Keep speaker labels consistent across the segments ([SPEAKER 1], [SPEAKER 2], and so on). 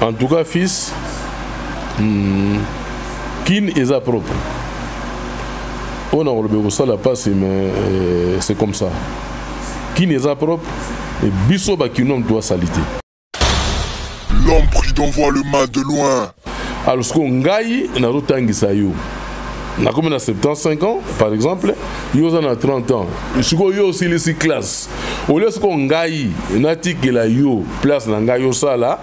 [SPEAKER 1] En tout cas, fils, kin est à propre. On a enlevé ça la passe, mais c'est comme ça. Kin est à propre, et biso bakinom doit saliter.
[SPEAKER 2] L'homme prudent voit le mal de loin.
[SPEAKER 1] Alors, ce qu'on gagne, on a d'autres yo. On a comme 75 ans, par exemple, yo a 30 ans. Ce qu'on a aussi les classes. Au lieu de ce qu'on gagne, on a dit que la yo place dans gagne ça là.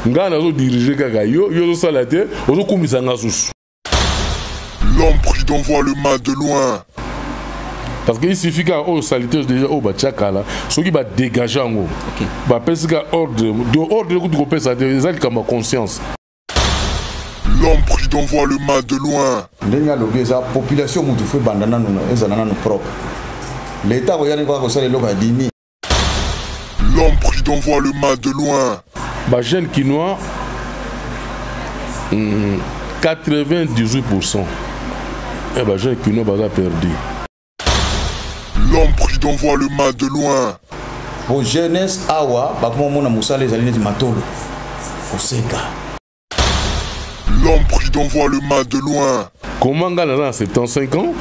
[SPEAKER 1] On a dirigé kaka yo ça la tête, on a commis ça ngasus.
[SPEAKER 2] L'homme prudent voit le mal de loin.
[SPEAKER 1] Parce qu'il suffit qu'au salité déjà au bachaka là, ce qui va dégager en haut. Bah parce que ordre de groupe ça des comme conscience.
[SPEAKER 2] L'homme prudent voit le mal de loin.
[SPEAKER 3] La population qui fait bandana nous propre. L'État regarde quoi que ça les locaux dimi.
[SPEAKER 2] L'homme prudent voit le mal de loin.
[SPEAKER 1] Bah jeune quinois 98%. Et bah jeune quinois va perdu.
[SPEAKER 2] L'homme prudent voit le mal de loin.
[SPEAKER 3] Pour jeunesse awa ba comme mon amusa les alliés de matolo. Oseka.
[SPEAKER 2] L'homme prudent voit le mal de loin.
[SPEAKER 1] Comment gars dans 75 ans,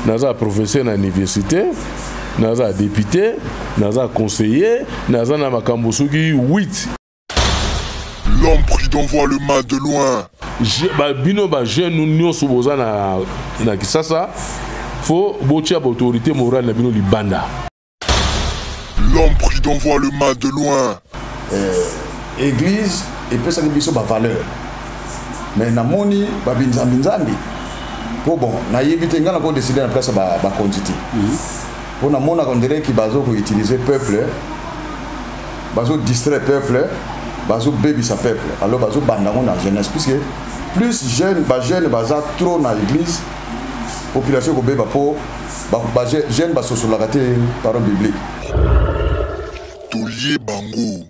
[SPEAKER 1] naza professeur à l'université, naza député, naza conseiller, naza na makambo soki 8.
[SPEAKER 2] L'homme prudent voit le mal de loin.
[SPEAKER 1] Ba bino ba jeune nous soboza na kisasa, faut botia autorité morale na bino libanda.
[SPEAKER 2] L'homme prudent voit le mal de loin.
[SPEAKER 3] Église et peut ça biso ba valeur. Mais na moni ba binzambi. Pour bon, na yebite ngana ko décider na place ba quantité. Pour na mona on dirait qui bazo ko utiliser peuple, bazo distraire peuple, bazo baby sa peuple. Alors bazo banda na jeunesse puisque plus jeune baza trop na l'église, population ko beba po ba jeune ba sosolakate parole biblique.
[SPEAKER 2] Tolier bango.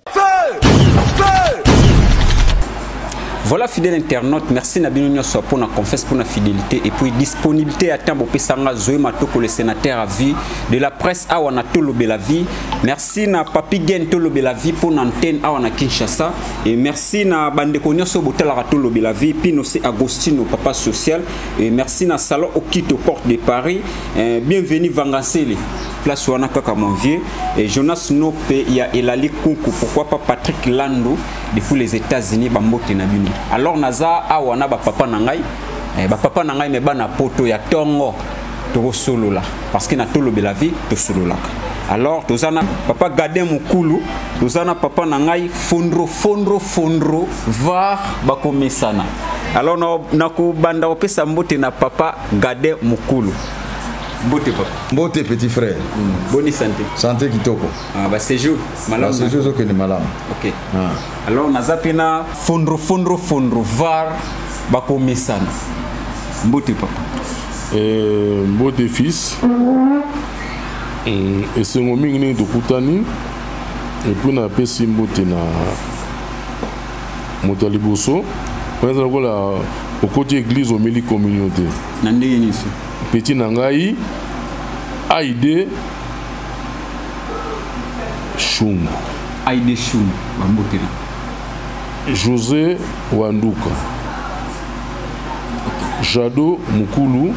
[SPEAKER 4] Voilà, fidèle internaute, merci Nabino Nyoso pour la confesse, pour la fidélité et puis disponibilité à Tambo Pesanga Zoé Matoko, le sénateur à vie de la presse à Wanatolo Belavi. Merci na Papi Gentolo Belavi pour l'antenne à Wana Kinshasa. Et merci na Bandeko Nyoso Botel Ratolo Belavi, Pino C. Agostino, papa social. Et merci na Salon Okito, porte de Paris. Bienvenue Vanganseli, place Wana Kakamonvier. Et Jonas Nope, il y a Elali Kunku, pourquoi pas Patrick Lando, depuis les États-Unis, Bambote Nabino. Alors naza awana ba papa nangai me bana poto ya tongo to solo là parce que na tolo bela vie to solo là. Alors tozana papa Gade Mukulu, tozana papa nangai fondro va bakomesana. Alors na ko banda opesa mbote na papa Gade Mukulu. Mbote papa. Mbote petit frère. Bonne santé. Santé kitoko. Ah bah séjour. Malam. Séjour que ni malam. OK. Ah. Alors nazapina fondro var bakomesana. Mbote papa.
[SPEAKER 1] Mbote fils. Et c'est mon mingi de kutani. Et puis na pesi mbote na motaliboso. Par exemple là au côté église au milieu communauté.
[SPEAKER 4] Na ndenge niso.
[SPEAKER 1] Petit Nangaï, Aïdé Choum.
[SPEAKER 4] Aïdé Choum,
[SPEAKER 1] José Wanduka. Jado Mukulu.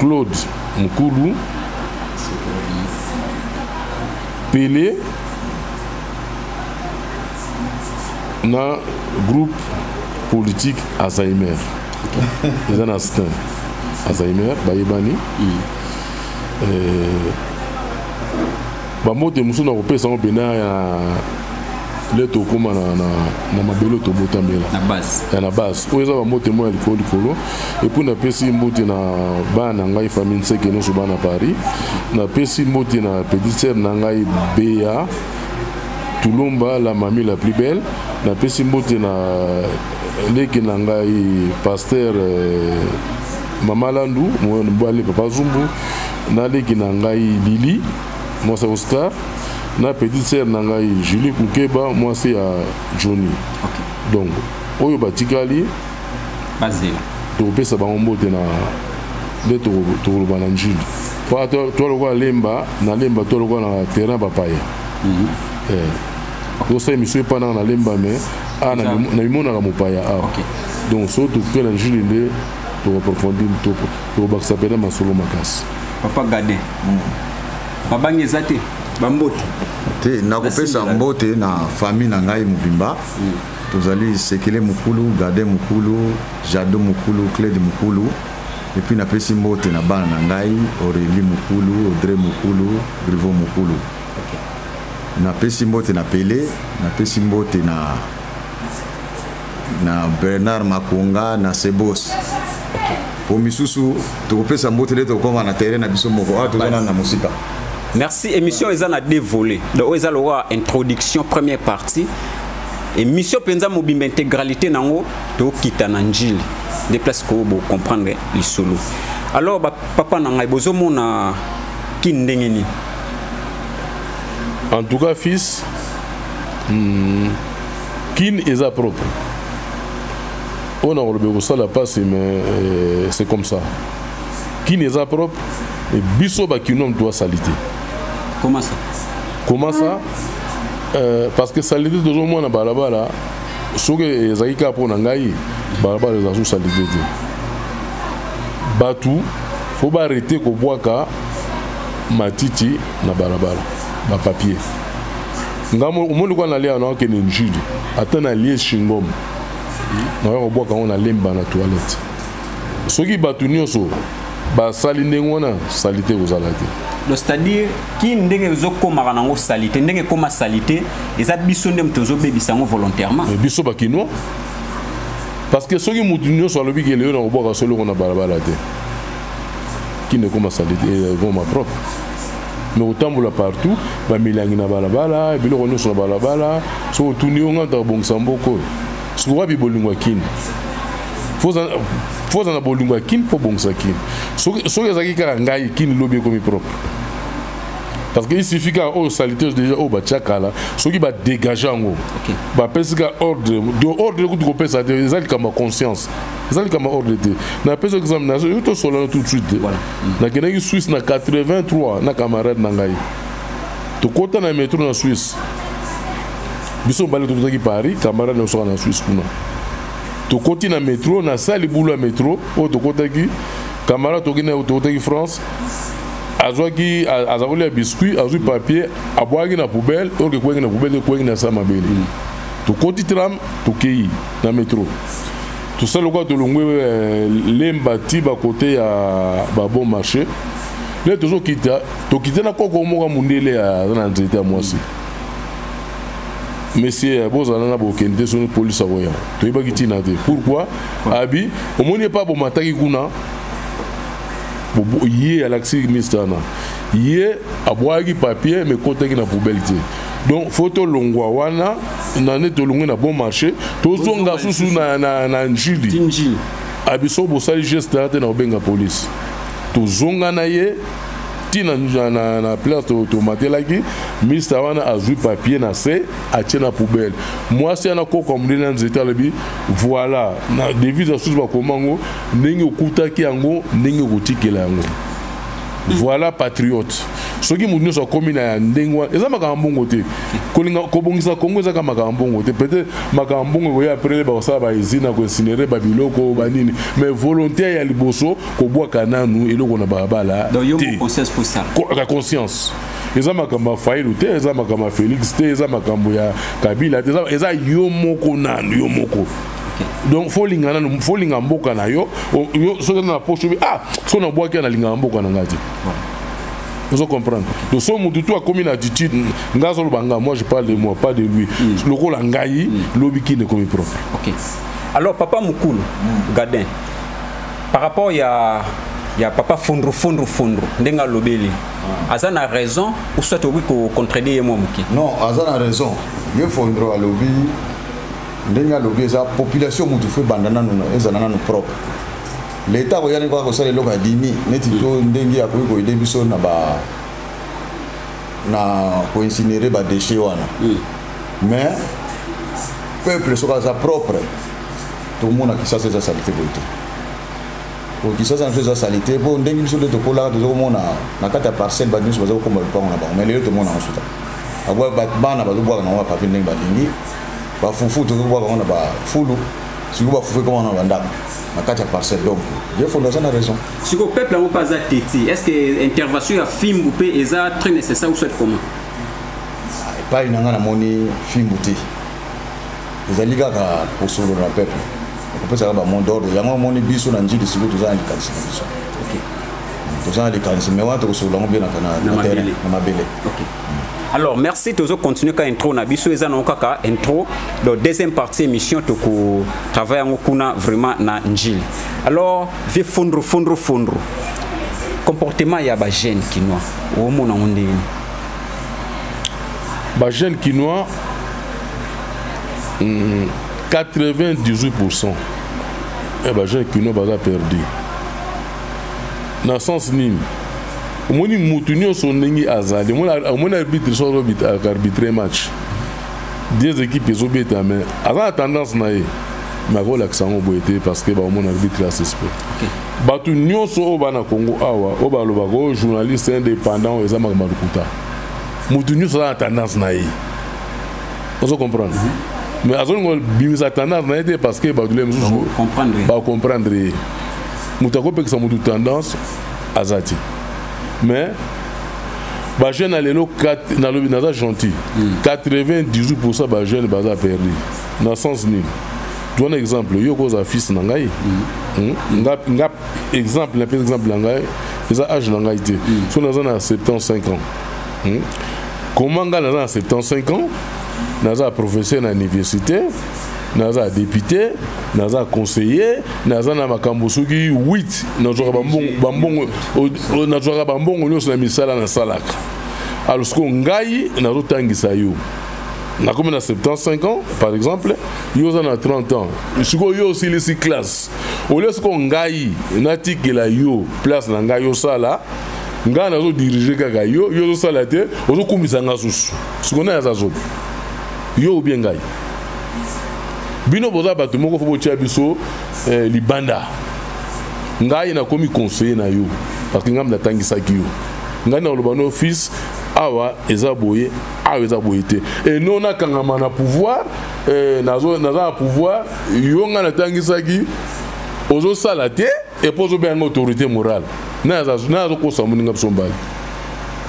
[SPEAKER 1] Claude Mukulu. Pelé. Na groupe politique Alzheimer. Les un instant Alzheimer bayebani bamote musu na kopesa ngo bena ya leto koma na mabelo to botamela na base oza bamote mo ya likolo et puis na pesi mbote na bana ngai famille seke no soba na Paris na pesi mbote na petite sœur na ngai Béa Tulomba la mamie la plus belle na pesi mbote na leki na ngai pasteur Mama Landu mbali papa Zumbu na leki na ngai Lili moi c'est Oscar na petite sœur na ngai Julie Kukeba moi c'est Johnny. Donc oyo batikali
[SPEAKER 4] bazela
[SPEAKER 1] to pesa ba mbote na de to lobana njili to lokwa lemba to lokwa na terrain papaya. donc ça émission pas dans la lemba mais na imona la mopaya donc surtout que la njili pour approfondir pour bakisapena masolo makasi
[SPEAKER 4] papa Gadin babangi ezate bambote
[SPEAKER 3] te nakopesa mbote na famille na ngai mobimba tozali Sekele Mukulu, Gadin Mukulu, Jado Mukulu, Cled Mukulu et puis napesi mbote na bana na ngai Aurélie Mukulu, Audrey Mukulu, Grivo Mukulu. Napesi mbote na Pelé, napesi mbote na Bernard Makonga na Sebos. Pour misusu tokopesa mbote leto koma na terrain na biso moko tozana na musika.
[SPEAKER 4] Merci. Émission est en deux volets. Donc ils ont introduction première partie. Émission penza mobimba intégralité nango to kita na njili. Des places que vous comprendre les solo. Alors papa nanga bozo mona ki ndengeni.
[SPEAKER 1] En tout cas fils kin est à propre. On a relevé ça la passe mais c'est comme ça. Kin est à propre et biso ba kinom doit saliter.
[SPEAKER 4] Comment ça?
[SPEAKER 1] Comment ça? Parce que saliter toujours moi na balabala ce que zaika pour nangai balabala les azu saliter. Batu faut pas arrêter ko boaka matiti na balabala ba papier. Ngamo umuntu kwa nalia na ke njili atana lié shingom. Na ko boaka on a lemba na toilette. Soki batu nyoso ba salinde ngona saliter aux alati.
[SPEAKER 4] C'est-à-dire qui ndenge zokoma nango salité ndenge koma salité eza biso ndem tozo bebisango volontairement
[SPEAKER 1] mais biso bakino parce que soki mutu nyoso alobi ke leo na oboka solo na balabala te qui ne koma salité goma propre mais autambola partout ba milangi na balabala biloko nyoso na balabala so tuni onga ta bongsa mboko so wabi bolingwa kin faut na bolingwa kin po bongsa kin so ezaki kaka ngai kin lobi comme propre. Parce qu'il suffit qu'à au salité déjà au bachakala, ce qui va dégager en haut. Bah parce que ordre de ordre que tu peux ça, c'est ça qui a ma conscience. C'est ça qui a ma ordre de. Na pèse exemple na je te solo tout de suite. Na kena Suisse na 83 na camarade na ngai. To kota na métro na Suisse. Biso balé tout qui Paris, camarade na so na Suisse kuna. To koti na métro na sali boulot à métro, o to kota qui camarade to kina to kota qui France. Azwaki azavoli ya biscuit azui papier abwaki na poubelle oke kweki na poubelle kweki na sama bele to koti tram to kei na métro tout ça le quoi to longwe lemba ti ba côté ya ba bon marché le toujours kita to kita na koko moka mundele ya na nzete mwasi monsieur bozana na bokende so police awoya to ibaki tina te pourquoi abi omoni pas bon mataki kuna yé à l'accès mistana yé aboagi papier mais côté qui na poubelle donc photo longwa wana nane to longwe na bon marché to zonga susu na njili abiso bo sali geste na obenga police to zonga na ye tina na place to matelaki mista wana azui papier na se atie na poubelle moi c'est na ko comme na nzeta lebi voilà na devise à susu ba komango ndenge okutaki yango ndenge kotikela yango voilà patriote soki munyo so komina ya ndengwa eza makambongo te kolinga kobongisa Kongo eza kama makambongo te peut-être makambongo ya après ba osala ba izina ko incinéré ba biloko banini mais volontaire ya liboso ko bwa kananu eloko na babala
[SPEAKER 4] donc yo mo conscience pour ça
[SPEAKER 1] la conscience eza makamba Fayulu te eza makamba Félix te eza makambo ya Kabila te eza yo moko nanu yo moko. Donc faut linga mboka na yo so na poche so na boaki na linga mboka na ngati. Vous comprenez? Donc so mutu to a comme une attitude ngazo lobanga moi je parle de moi pas de lui. Le ko la ngai lobiki ne comme propre.
[SPEAKER 4] OK. Alors papa Mukulu Gadin par rapport il y a papa fondro ndenga lobeli. Azana raison ou soit oui ko contredire moi muki.
[SPEAKER 3] Non, azana raison. Ye fondro a lobi ndenga lobi eza population mutu fe bandana no ezana no propre. L'état oyani kwa ko sala loba dimi neti to ndengi ya ko ide biso na ba na ko incinérer ba déchets wana. Mais peuple sera sa propre. Tout le monde a qui ça c'est sa saleté boite. Pour qui ça c'est sa saleté pour ndengi biso de to kola to zo mona na kata parcelle ba biso bazo ko ba na ba mais le to mona ensuite. abo bana ba boka na papi ndenge balingi ba fufu to boka na ba fulu siko ba fufu comment na bandako na kati ya parcelle donc il faut dans une raison
[SPEAKER 4] siko peuple on pas à teti est-ce que intervention ya fimbu pe eza très nécessaire ou soit comment
[SPEAKER 3] pas une ngana moni fimbu te ezali kaka posolo na peuple ko pesa ba mon d'ordre yango moni biso na njidi siko to za ndikanisa biso OK to za ndikanisa mais wa to solo ngo bien na terrain na mabele
[SPEAKER 4] OK. Alors merci toujours continuer ka intro na biso eza na kaka intro donc deuxième partie émission to ko travailler ngo kuna vraiment na njili. Alors vi fondro comportement ya ba jeune kinois o mona ngondeni
[SPEAKER 1] ba jeune kinois 98% et ba jeune kinois baza perdu na sens nini moni mutunyo sonengi azali moni arbitre so arbitrer match des équipes zo beta mais avant tendance na ye ma go l'accent boité parce que ba mon arbitre a suspect batu nyonso o bana Congo awa o ba loba go journaliste indépendant eza makuta mutunyo so tendance na ye on comprendre mais azon go bimisa tendance na ye parce que ba dule comprendre mutako pe que ça mutu tendance azati mais ba jeune alelo 4 na lobi naza gentil 98% ba jeune baza perdu na sens ni donne exemple yo ko za fils na ngai nga exemple na exemple na ngai eza âge na ngai te so naza na 75 ans comment nga naza na 75 ans naza professeur na université naza député naza conseiller naza na makambo soki 8 nazoka bambongo nazoka bambongo nyonso na misala na salaka alors ko ngai nazotangisa yo na comme na 75 ans par exemple yo na 30 ans siko yo aussi les classe au lieu ko ngai natikela yo place na ngai yo sala ngai nazo diriger kaka yo zo sala te ozo kumisa ngasusu siko na yazo yo bien ngai bino boza bato moko fo botia biso libanda ngai na komi conseiller na yo parce que ngam natangisa ki yo ngai na loba no fils awa eza boye awa eza boyete et non na kangama na pouvoir naza pouvoir yo nga natangisa ki ozo sala te et pozo be autorité morale na ko samuninga bisombali.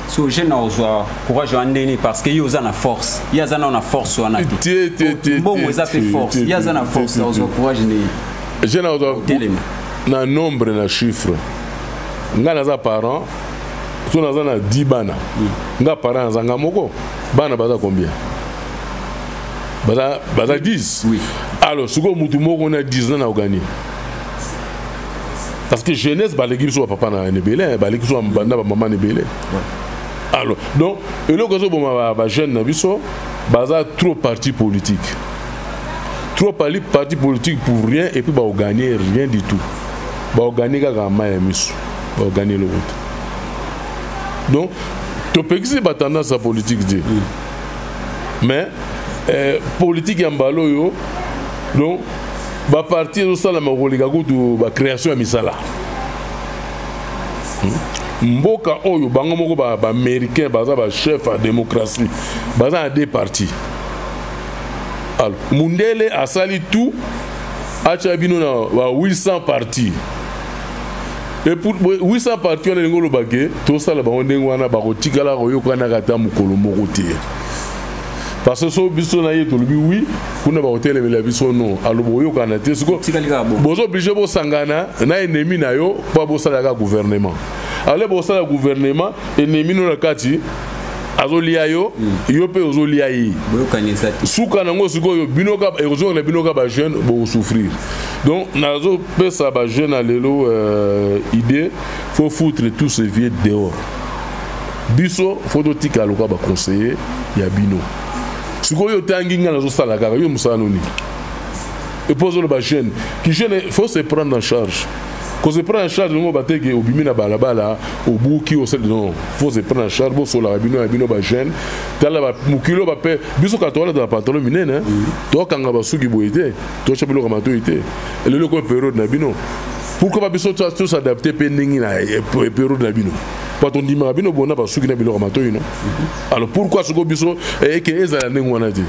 [SPEAKER 4] So je n'ose courage andeni parce que yo za na force ya za na force wana te bon vous avez force ya za na force ozo courage ni
[SPEAKER 1] je n'ose na nombre na chiffre ngana za parent so na za na 10 bana nga parent za nga moko bana baza combien baza 10
[SPEAKER 4] oui
[SPEAKER 1] alors suko mutu moko na 10 na ogani parce que jeunesse baleki so papa na nebele baleki so banda ba maman nebele. Alors, donc, et le cas où ma jeune nabiso, baza trop parti politique. Trop parti politique pour rien et puis bah gagner rien du tout. Bah gagner gaga maya misu, bah gagner le vote. Donc, tu peux que c'est tendance à politique dit. Mais politique yambalo yo, donc bah partir de ça la magoligago de bah création à misala. Mboka oyo bango moko ba américain baza ba chef à démocratie baza à deux partis alors mundele asali tout acha bino na 800 partis et pour 800 partis on ngolo bagé to sala ba ndengo wana ba kotikala koyo kana kata mukolo moko te parce que so biso na yeto lobi oui kuna ba hotel la biso non alobo yo kana te siko bozo obligé bo sangana na ennemi na yo pa bo sala ka gouvernement. Alors bon ça le gouvernement ennemi no nakati azolia yo yo pe ozolia yi suka nango siko yo binoka erosion na binoka ba jeune bo souffrir donc nazo pe ça ba jeune alelo idée faut foutre tous ces vieux dehors biso faut dotika loka ba conseiller ya bino siko yo tangi nga nazo sala kaka yo musana noni et pose le ba jeune qui jeune faut se prendre en charge. Quand se prend en charge, on va battre au bimina balabala, au bouki, au sel. Non, faut se prendre en charge. Bon, sur la rabino, rabino bajen. T'as la mukilo bapé. Biso katola dans la pantalon minen, hein. Toi quand on va souki boité, toi chapelo kamato été. Et le loco période nabino. Pourquoi pas biso tout s'adapter pending na période nabino. Patron Dima bino bona ba soki na biloko matoyi no. Alors pourquoi ce biso et que ezala ngwana ti.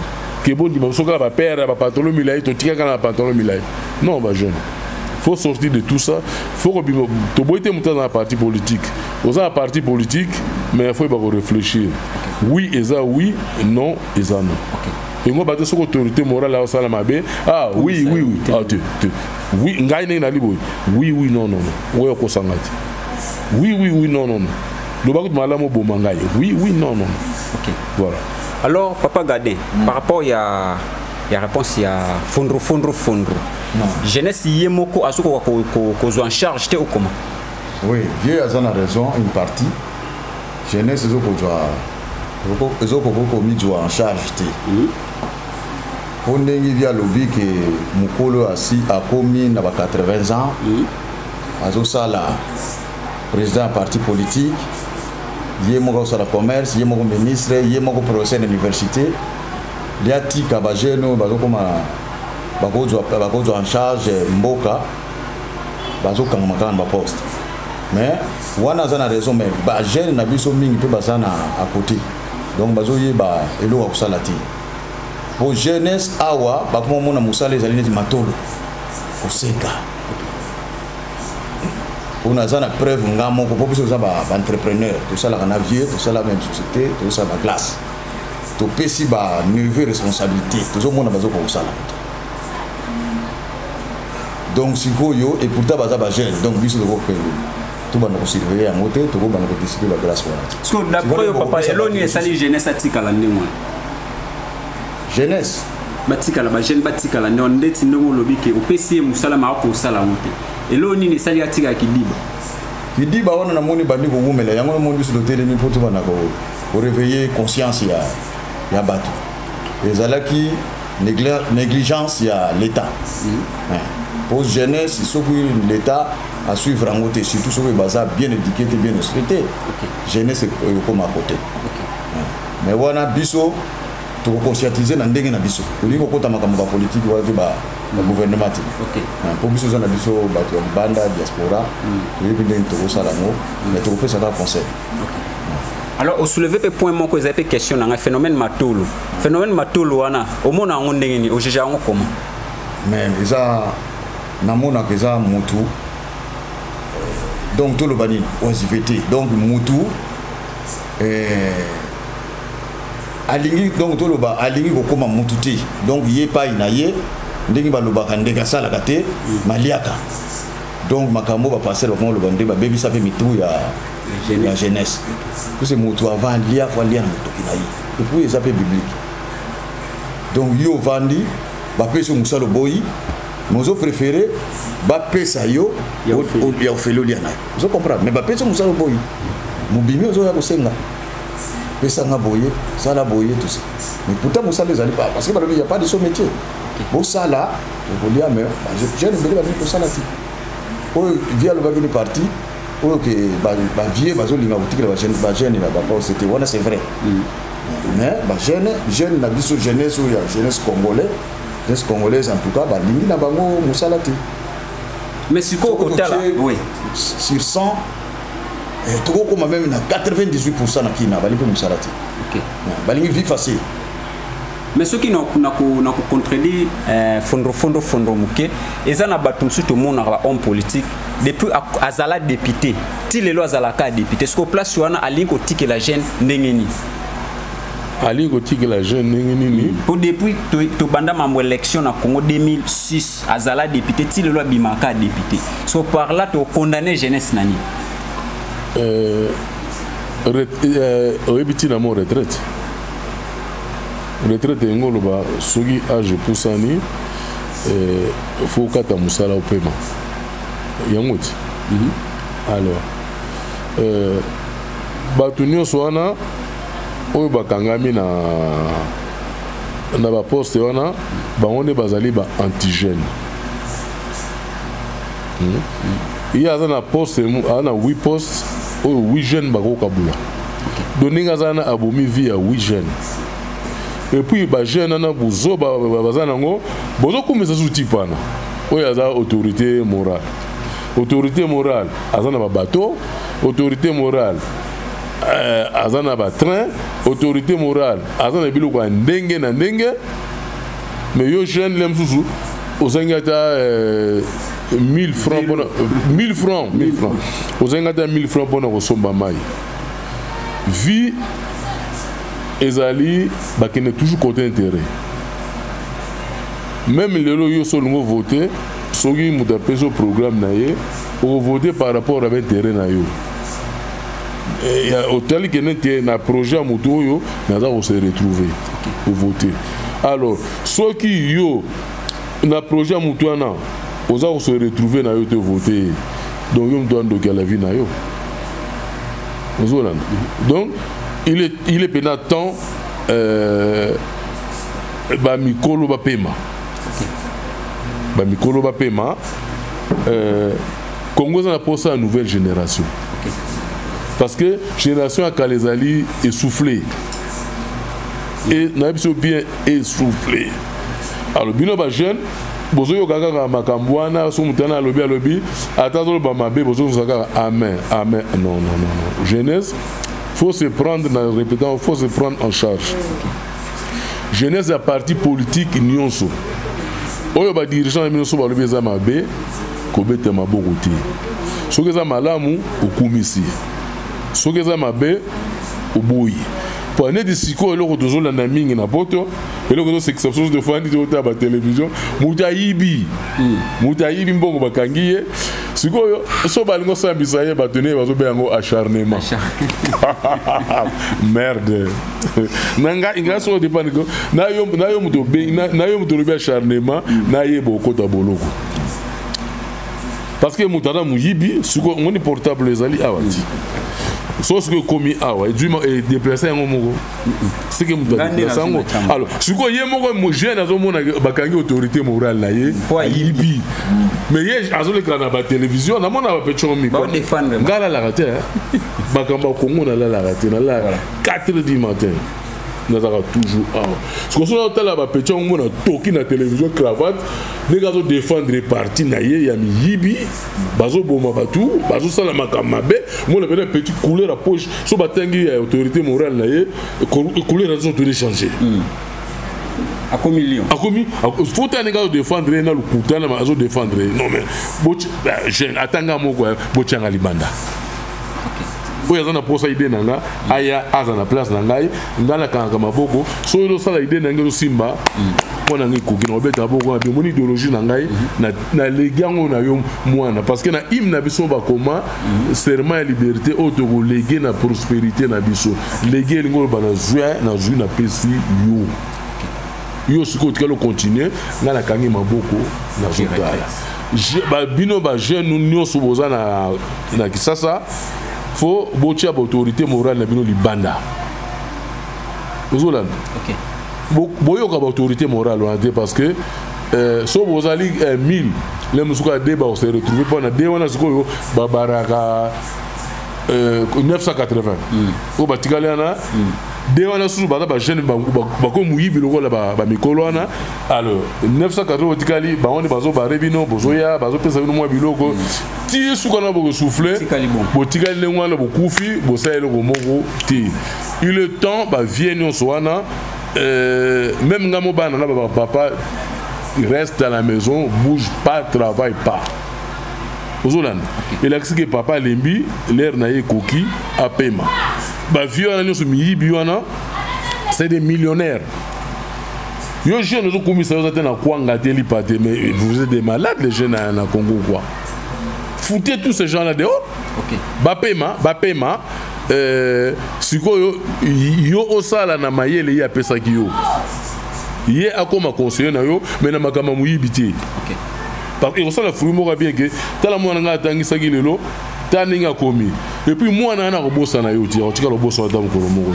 [SPEAKER 1] Que bon Dima soka ba père ba pantalon milai to tika kana pantalon milai. Non ba jeune. Faut sortir de tout ça. Faut que tu boite monter dans la partie politique. Aux un parti politique, mais il faut réfléchir. Oui, et ça oui, non, et ça non. Et moi, je suis autorité morale à Salamabé. Ah oui, oui, oui. Ah, oui, oui, oui, non, non, non. Oui, oui, oui, non, non, non. Le bagot malamo bomangaï. Oui, oui, non, non.
[SPEAKER 4] Ok.
[SPEAKER 1] Voilà.
[SPEAKER 4] Alors, Papa Gadin, par rapport à la réponse, il y a fondre.
[SPEAKER 3] Non.
[SPEAKER 4] Jeunesse, il y a beaucoup à ce qu'on en charge, ou comment?
[SPEAKER 3] Oui, vieux Azan a raison, une partie. Jeunesse, ils ont mis en charge. On a vu à lobby que Moukolo a commis 80 ans. Azosala, président d'un parti politique. Il y a un commerce, il y a un ministre, il y a un professeur d'université. Il y a un petit cabageno, il en charge Mboka, il poste. Mais on a raison, mais les jeunes n'ont pas besoin à côté. Donc, il y a des gens qui pour jeunesse, awa, on a moussa les alliés de Matolo. Au Seka. On a une preuve, on a un entrepreneur, tout ça, on a vieux, tout ça, la même société, tout ça, la classe. Tout ça, c'est une nouvelle responsabilité. Tout le monde a besoin de ça. Donc, si vous et pourtant, vous jeune, donc, vous avez tout le monde surveiller à monter, tout le monde a décidé de la grâce.
[SPEAKER 4] Parce que d'après papa, l'ONU est sali jeunesse à Tikala.
[SPEAKER 3] Jeunesse.
[SPEAKER 4] Batikala, ba jeune batikala, on ndeti ndongo lobike, au PCM musala maroko sala monte. Et l'ONU est sali à Tika Kidiba.
[SPEAKER 3] Kidiba, on a moni bandi ko wumela, yango na moni sur le télé, pour tout le monde pour réveiller conscience ya batu. Les alaki négligence ya l'État. Pour jeunesse, il faut que l'État à suivre en côté, surtout sur les bazar bien éduqués et bien respectés. Jeunesse comme à côté. Mais on a biso, tu peux conscientiser dans des gens biso. Tu dis qu'on compte en politique ou le gouvernement. Pour biso, on a biso, banda diaspora. Tu dis que tu as ça là, mais tu peux ça dans le conseil.
[SPEAKER 4] Alors, au soulever des points que vous avez question dans le phénomène Matolo. Phénomène Matolo, au monde en ondengeni, au juge en comment?
[SPEAKER 3] Mais ça, namona que ça mutu. Donc tout le bani oisivité. Donc mutu. Alingi donc tout le ba alingi ko koma mututi. Donc yé pas inaye. Ndingi ba loba kandeka sala kate maliaka. Donc makambo ba passer le bande ba baby ça fait mitu la jeunesse. Que c'est mutu avant lia faut lia na mutu kinayi. Et puis ça fait biblique. Donc yo vandi ba peso musalo boyi. Nous préféré Bappé Sayo et Ophélo Liana. Vous comprenez? Mais Bappé Sayo Musalo Boy. Moubimi aux autres Senga. Pesanga Boye, Sala Boye, tout ça. Mais pourtant, Moussa les allait pas. Parce qu'il n'y a pas de son métier. Bon, ça là, je veux dire, mais je ne veux pas dire que ça là. Via le bagage de parti, que vieux, c'était c'est vrai. Mais jeune, la jeunesse ou la jeunesse congolaise. Les Congolais en tout cas, Lingi na bango musalati.
[SPEAKER 4] Mais si quoi côté là, oui.
[SPEAKER 3] Sur 100, tout comme même na 98% na kina bali musalati. OK. Balingi vit facile.
[SPEAKER 4] Mais ceux qui n'ont contredit fondro muke, ils en a battu tout le monde homme politique depuis azala député. Ti les lois azala ka député. Ce qu'on place sur a linko tike la jeune ndengeni.
[SPEAKER 1] Ali Gothique la jeune nini.
[SPEAKER 4] Pour depuis to banda mambo élection na Congo 2006 azala député ti le loi bimaka député. So par là to condamner jeunesse nani.
[SPEAKER 1] Rebiti na mo retraite. Retraite ngolo ba sogi âge poussani faut kata musala au paiement. Yangoti. Alors batunyo soana oyo bakangami na ba poste wana bango nde bazali ba antigène. Il aza na poste ana 8 postes oyo 8 jeunes bakokabula. Doninga zana abomi vie à 8 jeunes. Et puis ba jeune ana buzo bazana ngo bozo komisa zuti pana. Oyo aza autorité morale. Autorité morale azana ba bateau autorité morale azana ba train, autorité morale azana biloko ndenge na ndenge, mais yo jeune lemsusu ozangata 1000 francs pour 1000 francs ozangata 1000 francs pour na somba mai vie ezali bakene toujours côté intérêt. Même lelo yo solongo voter soki muta peso programme na ye o voter par rapport à intérêt na yo. Et au tel que n'était na projet muto yo na za se retrouver au voter. Alors ceux qui yo na projet muto na oza se retrouver na yo te voter. Donc yo doit ndoka la vie na yo. Donc il est pendant temps ba mikolo ba paiement. Ba mikolo ba paiement Congo ça pour ça nouvelle génération. Parce que génération à Kalezali essoufflée. Et n'a pas bien essoufflé. Alors bino ba jeune bozo kaka makambwana so mutana lobby atazo ba mabe bozo saka amen amen non. Jeunesse faut se prendre dans répétant faut se prendre en charge. Jeunesse à parti politique nyonso. Oyo ba dirigeant nyonso ba lobby za mabe ko bete maboko ti. Soki za malamu okumisi. Soki za mabe oboyi. Pour ne disiko eloko tozola na mingi na poto eloko to exception de fois ndi to ba télévision mutayibi mbongo bakangiye sikoyo so balingo sambisa ye batone bazo be yango acharnement merde nanga inga so dépend ko na yo muto be na yo muto be acharnement na ye bokota boloko parce que mutana muyibi siko ngoni portable ezali awati. Sauf que commis et déplacé un moment. C'est que nous avons alors, ce que je jeune à autorité morale là, mais hier à la télévision, on a mon petit ami. Gala la raté, Bakamba Congo la raté, 4h du matin. Nous avons toujours ce que soit là ba petit on a toki na télévision cravate les gars défendre les partis na ye ya miyibi bazo boma batu bazo sala makamabe moi le petit couleur à poche so batangi autorité morale na ye couleur raison de changer
[SPEAKER 4] à commillion
[SPEAKER 1] à commis faut un gars défendre na le kutana bazo défendre non mais jeune atanga moko bochanga libanda. Oya zana posa idée nanga aya azana place nangai ngala kanga maboko so yo sala idée nanga simba mona ngi kuki no beta boko na bimoni idéologie nangai na legango na yo mwana parce que na hymne na biso ba koma serment ya liberté auto léguer na prospérité na biso léguer lingo ba na zui na pesi yo siko tikalo continuer ngala kangi maboko na zotala ba bino ba jeune nous soboza na kisasa faut botia autorité morale na bino libanda. Ozolan. OK. Boyoka autorité morale parce que so bozali 1000 les musuka débat on se retrouver pendant deux wana siko babaraka 980. O batikaliana de wana sous ba jeune ba ko muyibi lokola ba mikolo wana alors 980 tikali ba on bazo ba rebino bozoya bazo pesa bino mwa biloko ti suka na boko souffler bo tikali lengwana bo kufi bo sayelo ko moko ti il est temps ba viennent wana même ngamo bana na ba papa il reste à la maison bouge pas travaille pas. Ozolan il a que papa lembi l'air na ye koki a paiement. Bah vieux c'est des millionnaires. Yo jeunes nous commis ça vous êtes na kwanga teli pate mais vous êtes des malades les jeunes na Congo quoi. Foutez tous ces gens là dehors. OK. Ba paiement sikoyo yo osala na mayele ya pesa ki yo. Yé akoma conseiller na yo mais na makama muyibiti. OK. Parce que ça la fruit moko bien que tala mwana nga tangisa ki lelo taninga komi et puis moi na na kobosa na yo ti o tika lobosa na tamu ko moko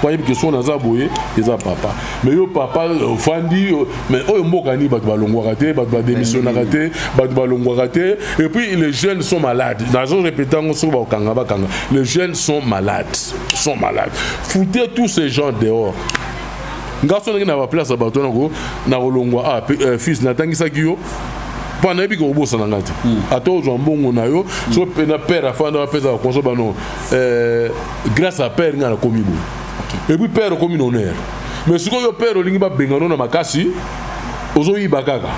[SPEAKER 1] kwa hiyo question na za boye eza papa mais yo papa fandi mais oyo mboka ni bato balongwa raté bato ba démissionner raté bato balongwa raté et puis les jeunes sont malades dans un répétant sur ba kanga les jeunes sont malades foutez tous ces gens dehors ngaso na ba place bato na ko longwa fils na tangisa ki yo Pendant que vous bossez dans l'anglais. À toi, vous avez un bon nayo. Si vous avez un père à faire dans la pèse à consommer, grâce à père, il y a un commis. Et puis père comme honneur. Mais si vous avez père, vous avez un bengano dans ma casse, vous avez un bagaga.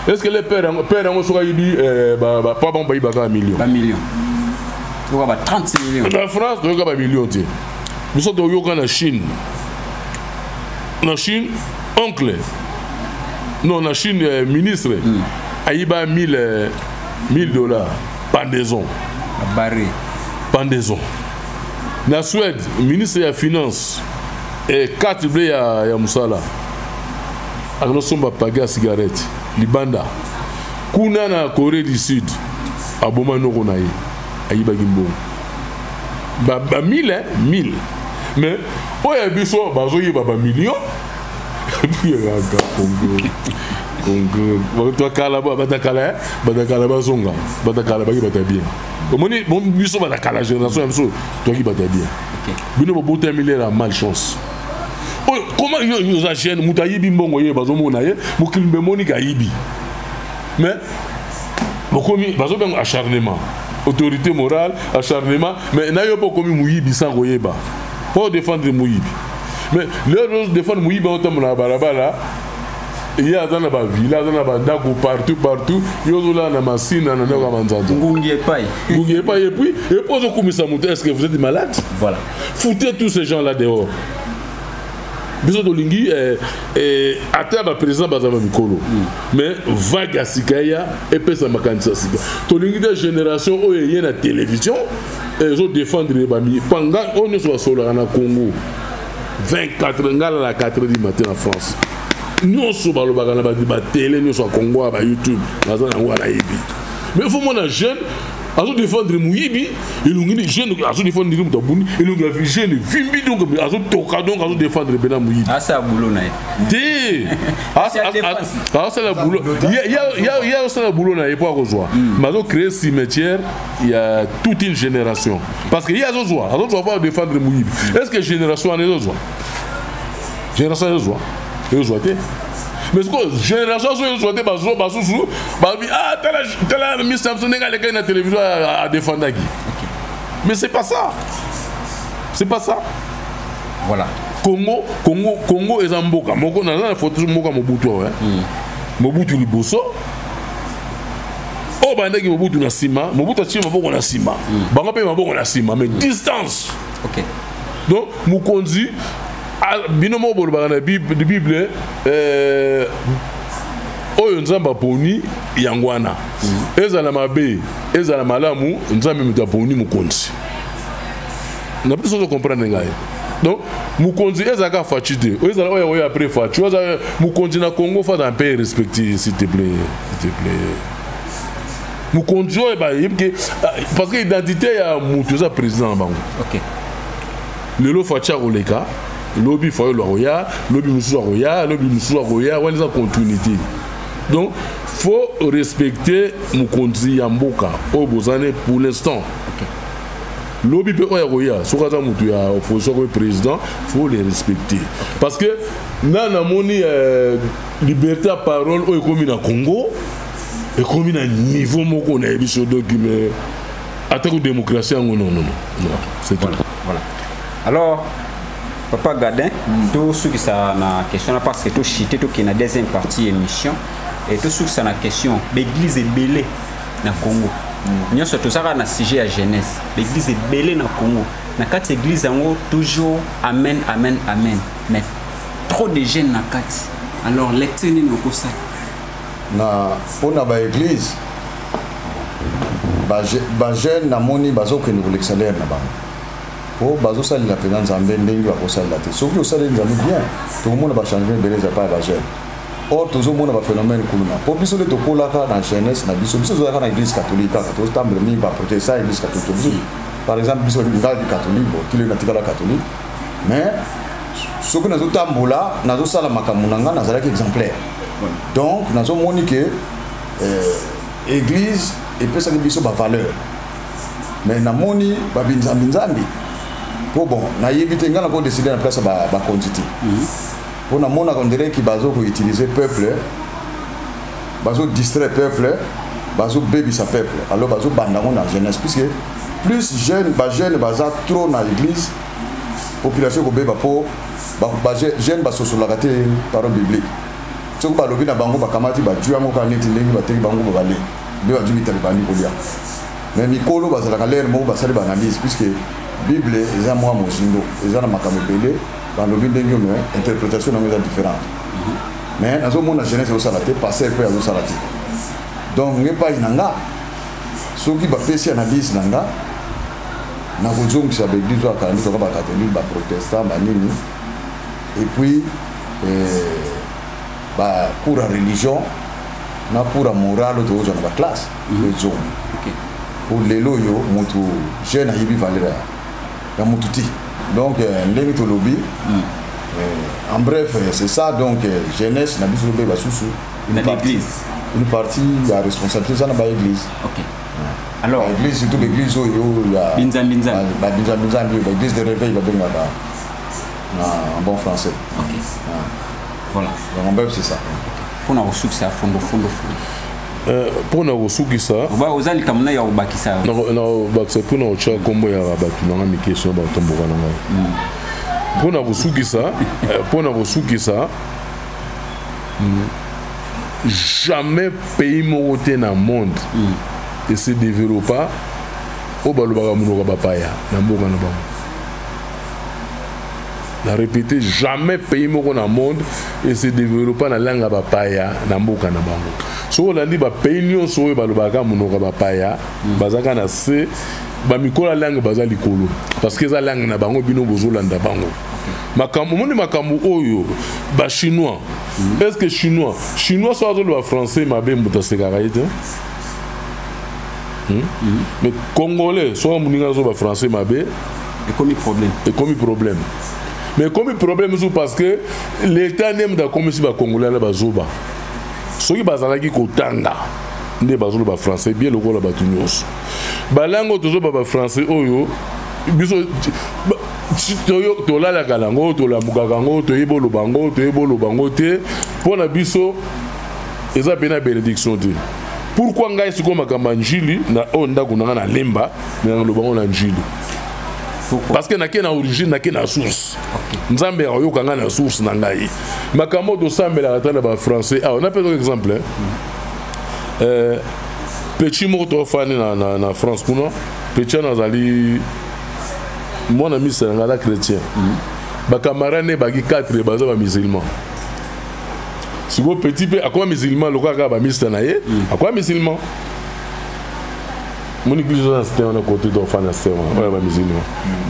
[SPEAKER 1] Est-ce que les pères ont dit pas bon, il y a un million?
[SPEAKER 4] Un million. Vous avez 36 millions.
[SPEAKER 1] En France, vous avez un million. Nous sommes en Chine. En Chine, oncle. Non, en Chine, ministre. Il y a $1000. Pendaison.
[SPEAKER 4] Barré.
[SPEAKER 1] Pendaison. En Suède, ministre de la Finance. Et 4 blés à Moussala. Nous sommes pagés à cigarette. Libanda. Kuna na Corée du Sud. Aboma no konaye. Ayiba gimbo. Ba 1000. Mais oya biso bazo yeba ba million. Puis Congo. Toi kalaba batakala bazonga. Batakala ba bien. Omoni bon biso batakala génération biso toi qui bata bien. OK. Bino bo boter milliard malchance. Comment ils achètent Moutayibi Mbongo bazo monaye Moukilimbe Monika Ibi. Mais beaucoup bazo ben acharnement, autorité morale, acharnement, mais n'a pas commis Mouyibi sans Royeba. Pour défendre Mouyibi. Mais leur défendre Mouyibi autant na barabara. Il y a dans la villa, dans la dago partout, yozola na masina na ndako manzanza.
[SPEAKER 4] Ngungie pai
[SPEAKER 1] et puis pose au commissaire Mouté, est-ce que vous êtes malade? Voilà. Foutez tous ces gens là dehors. Biso Dolingi à terre président Bazama Mikolo. Mais vague à Sikaya et pesa makanisa Sika. Tolingi de génération où il y a la télévision et ils ont défendre les bami. Pendant on est sur Sola na Congo. 24 ngala la 4 du matin en France. Nous sommes sur la télé, nous sommes au Congo, à YouTube, dans la Ibi. Mais il faut mon jeune. Azo défendre Mouyibi, et l'on dit jeune, azo défendre Mouyibi, et l'on a vu jeune, Vimbi, donc azo toka donc azo défendre Bena Mouyibi.
[SPEAKER 4] Ah ça boulot naï.
[SPEAKER 1] Té. Ah ça la boulot. Il y a aussi la boulot naï pour rejoindre. Mais azo créer cimetière, il y a toute une génération. Parce qu'il y a azo doit défendre Mouyibi. Est-ce que génération en est azo? Génération en est azo? Et azo té. Mais ce que génération soit des bateaux, ah, t'as mis Samson à la télévision à défendre qui. Mais c'est pas ça. C'est pas ça.
[SPEAKER 4] Voilà.
[SPEAKER 1] Congo et Zamboka. Moko na la photo Moka Mobutu. Mobutu Liboso. Oh, bandaki Mobutu na Sima. Mobutu Chima Boko na Sima. Bango pe Maboko na Sima. Mais distance.
[SPEAKER 4] Ok.
[SPEAKER 1] Donc, Mukonzi. Binomo bolobaka na Bible oyo nzamba poni yangwana ezala mabe ezala malamu nzambe mutaponi mukonzi na plus on comprendre ngai donc mukonzi ezaka fachite ezala oyo après fachu ezala mukonzi na Congo fa un peu respecter s'il te plaît mukonzi oyo ba parce que identité ya mutu za président bango. OK. Lelo facha oleka lobby foyer roya lobby musu roya lobby musu roya wala za continuité. Donc faut respecter Mukonzi Yamboka au bozane pour l'instant. Lobby pe roya so kaza mutu ya opposition au président faut les respecter parce que na moni liberté à parole au comme na Congo et comme na niveau moko na biso document attaque démocratie non c'est tout.
[SPEAKER 4] Voilà. Alors Papa Gadin, tout ce qui ça na question parce que tout chité tout qui na deuxième partie émission et tout ce qui ça na question l'église est belée na Congo. Nous sommes tous à na sujet à jeunesse. L'église est belée na Congo. Na quatre églises en toujours amen. Mais trop de jeunes na quatre. Alors lecture ni noko ça.
[SPEAKER 3] Na pour na ba église ba jeune na moni bazo que nous l'excellent na ba. Oh, bazo sali la pénance en bending va sali la tête. Sauf que ça les amis bien. Tout le monde va changer beleza pas la jeune. Or tout le monde va phénomène kuluna. Pour biso le tokola ka na jeunesse na biso za na église catholique ka to tamble mi ba protestant église catholique. Par exemple biso le catholique bon qu'il est natikala catholique. Mais ce que nous tambola nazo sala makamunanga na zalaki exemplaire. Donc nazo monique église et peut ça biso ba valeur. Mais na moni ba binzambi pour bon na yebite ngana ko décider na place ba quantité pour na mona on dirait ki bazo ko utiliser peuple bazo distrait peuple bazo baby sa peuple alors bazo bandango na jeunesse puisque plus jeune baza trop na l'église population ko beba po ba jeune ba sosolaka te parole biblique soko ba lobi na bango ba kamati ba juango ka neti ndenge ba teki bango ba bale be ba jubita bani kolia mais mikolo bazala ka l'air mo ba sali ba analyse puisque bible eza moi mozindo eza na makambo belé ba lobi ndenge no interprétation na ngeza différente mais nazo mona jeunesse au salate passer peu au salate donc nge pa inanga soki ba pesi analyse nanga na kozongisa ba église wa kandi to ba catholique ba protestant ba nini et puis pour la religion, pour la morale, pour la classe. Pour les loyaux, je n'ai pas valeur. Donc, les lobby. En bref, c'est ça. Donc, jeunesse, n'a pas une partie de la responsabilité, ça n'a pas l'église.
[SPEAKER 4] Alors,
[SPEAKER 3] l'église, surtout l'église où il y a l'église de réveil, en bon français.
[SPEAKER 4] Voilà.
[SPEAKER 3] Donc en bref, c'est ça.
[SPEAKER 4] Pour nous succès à fond.
[SPEAKER 1] Pour nous succès.
[SPEAKER 4] Vous allez comme ça, vous bâtissez ça.
[SPEAKER 1] Non, c'est pour nous faire comme il y a bâti. Non, mais question bah tombe pour nous succès. Pour nous succès. Jamais pays monté dans le monde et se développe au balobaka munoka bapaya na mboka na bango. Na répété, jamais pays moko na monde et se développe na langue bapaya na mboka na bango. So on a dit ba pays nyonso oyo balobaka munoka bapaya bazaka na se ba mikola langue baza likolo parce que za langue na bango bino bozolanda bango. Makambo moni makambo oyo ba chinois. Est-ce que chinois soit le français mabe muta sekaraite? Mais congolais soit muninga zo ba français mabe
[SPEAKER 4] et comme
[SPEAKER 1] problème. Mais comme problème c'est parce que l'état n'aime da comme si ba congolais la bazoba. Soki bazalaki kotanga nde bazolo ba français bien lokola batunyos. Ba lango tozo ba français oyo biso to la la kalango to la mukakango to yebolo bango te pona biso eza bena bénédiction te. Pourquoi ngai siko makamba njili na onda kunanga na lemba na lobango na njili? Parce que naké na origine naké na source. Nzambe ayoka nga na source na ngai. Makambo do sambela atala ba français. Ah, on a un exemple. Petit moto fan na France kuna. Petit nazali mon ami c'est un chrétien. Ba camarade bagi 4 baza ba musulman. Si vous petit peu à quoi musulman le quoi ba mista na ye? À quoi musulman? Mon église c'était on a côté de fan c'était on ba musulman.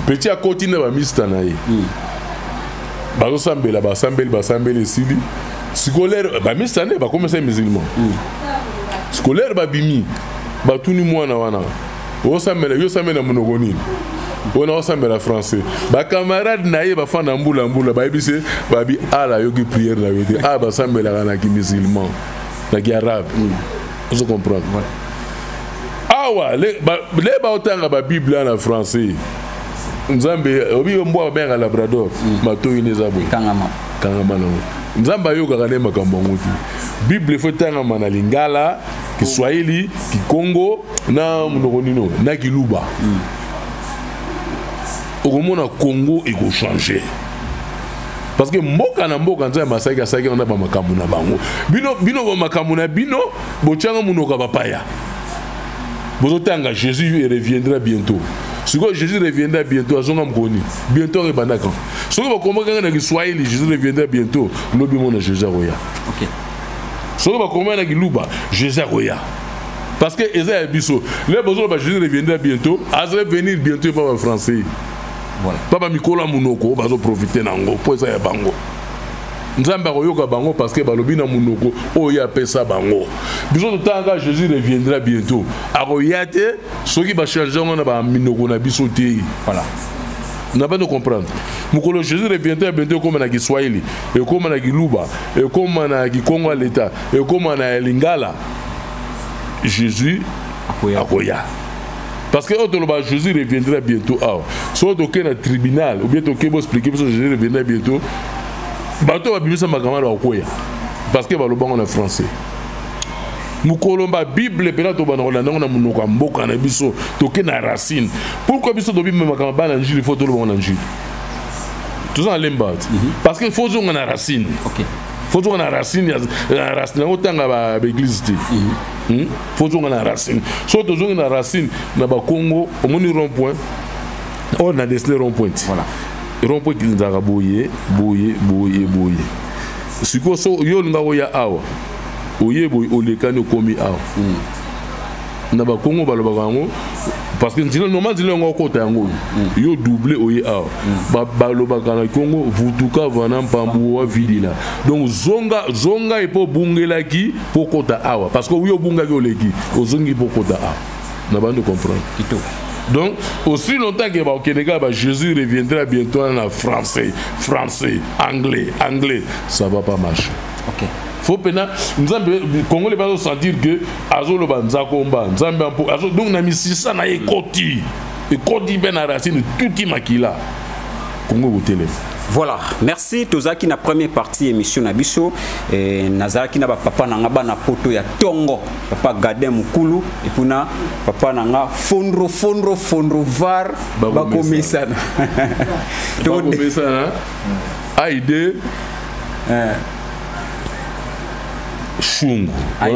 [SPEAKER 1] Petit à côté na ba mista na ye. Ba sambela sili. Scolaire ba mista na ba commencer musulman. Scolaire ba bimi. Ba tuni mwana wana. O sambela yo sambela monogoni. On a ensemble la français. Ba camarade naïe ba fan mbula ba bise ba bi ala yogi prière la vérité. Ah ba sambela na ki musulman. Na ki arabe. Vous comprenez? Ah ouais, les ba otanga ba Bible en français. Nzambe obi mbo ba Labrador. Mato inezabo.
[SPEAKER 4] Kangama
[SPEAKER 1] no. Nzamba yoga kana makambo nguti. Bible faut tanga na Lingala, Kiswahili, Kikongo na munoko na Kiluba. Au moment Congo il faut changer parce que mboka na mboka nza masaka on a ba makambo na bango bino ba makambo na bino bochanga munoka bapaya bozotanga Jésus reviendra bientôt. Si Jésus reviendra bientôt azonga mkoni bientôt rebandaka soki bakomaka na Kiswahili Jésus reviendra bientôt lobi mona Jésus roya.
[SPEAKER 4] OK
[SPEAKER 1] soki bakomaka na Kiluba Jésus roya. Parce que Esaïe biso les besoins ba Jésus reviendra bientôt azre venir bientôt par français. Voilà. Papa Mikola Munoko bazo profiter nango po eza ya bango. Nzamba koyoka bango parce que balobi na Munoko o ya pesa bango. Biso tanga Jésus reviendra bientôt. Aroyate soki ba changer na ba Minoko na biso te. Voilà. On a pas de comprendre. Mukolo Jésus reviendra bientôt comme na Kiswahili et comme na Kiluba et comme na Kikongo l'état et comme na Lingala. Jésus akoya. Parce que Jésus reviendra bientôt. Si on est au tribunal, ou bien on expliquer que Jésus reviendra bientôt, parce que on est français. mukolomba bible pena to bana kolanda ngona munoko mboka na biso toke na racine pourquoi biso to bimema kama bana njili faut to lo bana njili tout ça lemba parce que faut zonga na racine
[SPEAKER 4] OK
[SPEAKER 1] faut zonga na racine otanga ba église ti faut zonga na racine so to zonga na racine na ba Congo au moni rond point on a dessiné rond point
[SPEAKER 4] voilà
[SPEAKER 1] rond point qui nzaka boye siko so yo nga oya awa oye boy olekani komi awa na ba Congo baloba kango parce que ndilo normal ndilo ngo kota yango yo doublé oye awa baloba kana Congo vutuka vana mpambu wa vidila donc zonga epo bungelaki po kota awa parce que yo bunga ki oleki ozongi po kota awa na bande comprendre
[SPEAKER 4] kito.
[SPEAKER 1] Donc, aussi longtemps que Jésus reviendra bientôt en français, anglais, ça ne va pas marcher.
[SPEAKER 4] Ok.
[SPEAKER 1] Faut pena, les Congolais vont sentir que Azolo Banza combat, donc on a mis ça na ekoti ben na racine tout qui makila. Congo botele.
[SPEAKER 4] Voilà, merci tozaki na première partie émission Nabiso et nazaki na papa nanga bana poto ya tongo papa Gade Mukulu et puna papa nanga fondro var ba komisana
[SPEAKER 1] to komisana aide chungu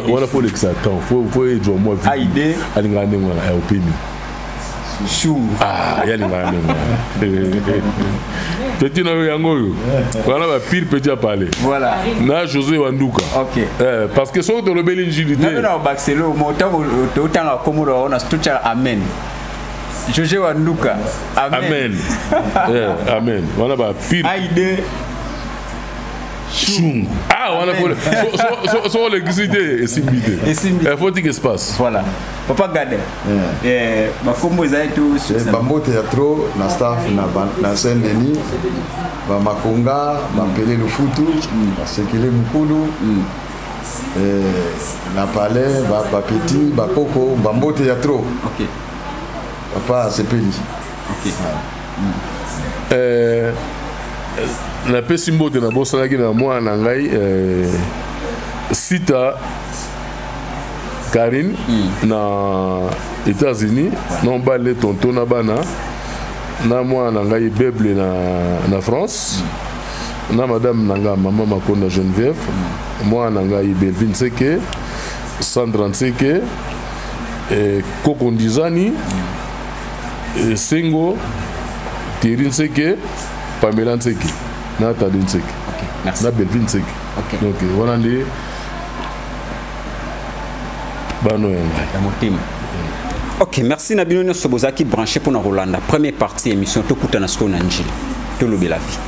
[SPEAKER 1] wala faut l'exactant faut aider moi
[SPEAKER 4] aide
[SPEAKER 1] alingane ngwana ya opini
[SPEAKER 4] chungu
[SPEAKER 1] yalingane petit na yango voilà ba pire petit à parler
[SPEAKER 4] voilà
[SPEAKER 1] na José Wanduka
[SPEAKER 4] OK
[SPEAKER 1] parce que so de rebelle ngilité
[SPEAKER 4] na Baxelo montant autant comme on a tout amen José Wanduka
[SPEAKER 1] amen amen voilà ba pire
[SPEAKER 4] aide
[SPEAKER 1] chungu on a so l'électricité et similité il faut dire espace
[SPEAKER 4] voilà papa Gade ba kombo ezali tout
[SPEAKER 3] bambo théâtre na staff na Saint-Denis ba Makonga ba Pele Lufutu ba Sekele Mukulu na Palais ba Petit ba Koko bambo théâtre
[SPEAKER 4] OK
[SPEAKER 3] papa Sepeli
[SPEAKER 4] OK
[SPEAKER 1] na pesi mbote na bosalaki na mwana na ngai Sita Karine na États-Unis non balé tonton na bana na mwana na ngai Beble na France na madame nanga maman Makonda Geneviève mwana na ngai Belvin Seke Sandra Seke Koko Ndizani Sengo Thierry Seke Pamela Seke na Tadin Seke
[SPEAKER 4] merci
[SPEAKER 1] na Belvin Seke donc voilà les bano
[SPEAKER 4] ya motima. OK, merci Nabino Nyonso bozaki branché pour na Rolanda première partie émission tokutana sko na njili to lobe la vie.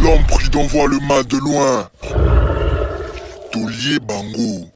[SPEAKER 2] L'homme pris d'envoie le mal de loin. Tolier Bango.